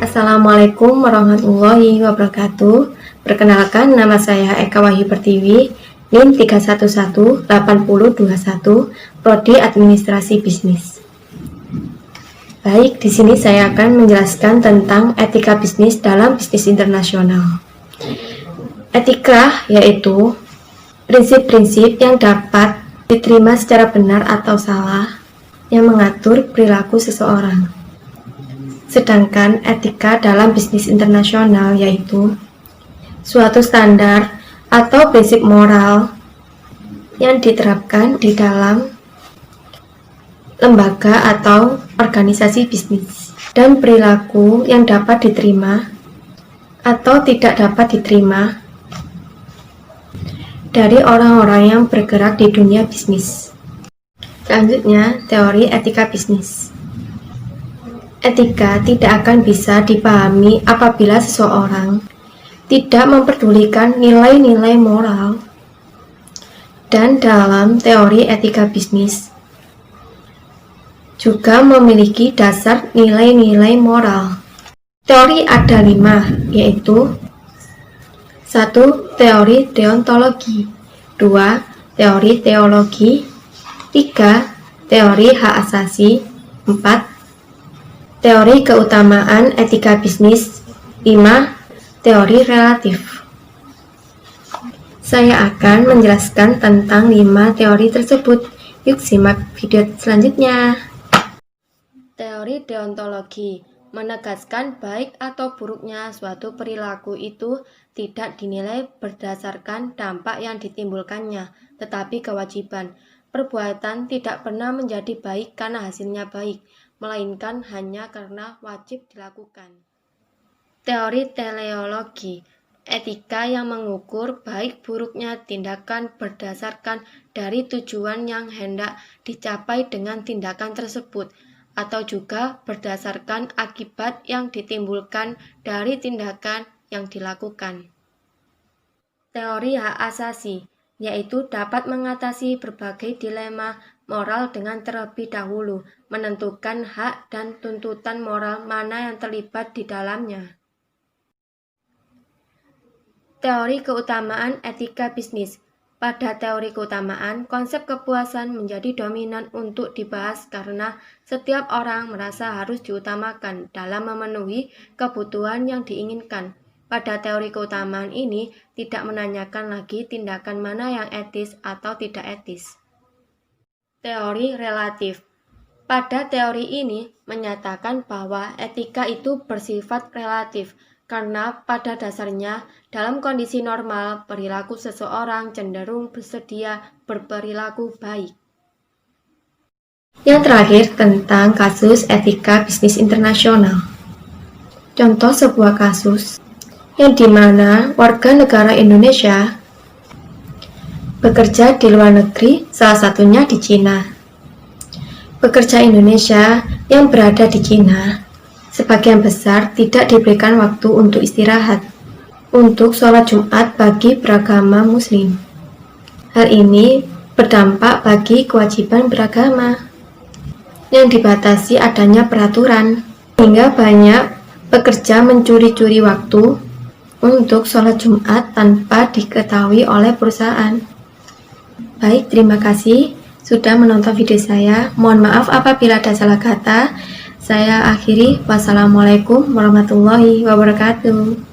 Assalamualaikum warahmatullahi wabarakatuh. Perkenalkan, nama saya Eka Wahyu Pertiwi, NIM 3118021, Prodi Administrasi Bisnis. Baik, di sini saya akan menjelaskan tentang etika bisnis dalam bisnis internasional. Etika yaitu prinsip-prinsip yang dapat diterima secara benar atau salah yang mengatur perilaku seseorang. Sedangkan etika dalam bisnis internasional yaitu suatu standar atau prinsip moral yang diterapkan di dalam lembaga atau organisasi bisnis, dan perilaku yang dapat diterima atau tidak dapat diterima dari orang-orang yang bergerak di dunia bisnis. Selanjutnya, teori etika bisnis. Etika tidak akan bisa dipahami apabila seseorang tidak memperdulikan nilai-nilai moral. Dan dalam teori etika bisnis juga memiliki dasar nilai-nilai moral. Teori ada 5, yaitu 1. Teori deontologi, 2. Teori teologi, 3. Teori hak asasi, 4. Teori keutamaan etika bisnis, 5. Teori relatif. Saya akan menjelaskan tentang 5 teori tersebut. Yuk simak video selanjutnya. Teori deontologi menegaskan baik atau buruknya suatu perilaku itu tidak dinilai berdasarkan dampak yang ditimbulkannya, tetapi kewajiban. Perbuatan tidak pernah menjadi baik karena hasilnya baik, melainkan hanya karena wajib dilakukan. Teori teleologi, etika yang mengukur baik buruknya tindakan berdasarkan dari tujuan yang hendak dicapai dengan tindakan tersebut, atau juga berdasarkan akibat yang ditimbulkan dari tindakan yang dilakukan. Teori hak asasi, yaitu dapat mengatasi berbagai dilema moral dengan terlebih dahulu menentukan hak dan tuntutan moral mana yang terlibat di dalamnya. Teori keutamaan etika bisnis. Pada teori keutamaan, konsep kepuasan menjadi dominan untuk dibahas karena setiap orang merasa harus diutamakan dalam memenuhi kebutuhan yang diinginkan. Pada teori keutamaan ini tidak menanyakan lagi tindakan mana yang etis atau tidak etis. Teori relatif. Pada teori ini menyatakan bahwa etika itu bersifat relatif karena pada dasarnya dalam kondisi normal perilaku seseorang cenderung bersedia berperilaku baik. Yang terakhir tentang kasus etika bisnis internasional. Contoh sebuah kasus yang dimana warga negara Indonesia bekerja di luar negeri, salah satunya di Cina. Pekerja Indonesia yang berada di Cina, sebagian besar tidak diberikan waktu untuk istirahat, untuk sholat Jumat bagi beragama Muslim. Hal ini berdampak bagi kewajiban beragama, yang dibatasi adanya peraturan, hingga banyak pekerja mencuri-curi waktu untuk sholat Jumat tanpa diketahui oleh perusahaan. Baik, terima kasih sudah menonton video saya. Mohon maaf apabila ada salah kata. Saya akhiri. Wassalamualaikum warahmatullahi wabarakatuh.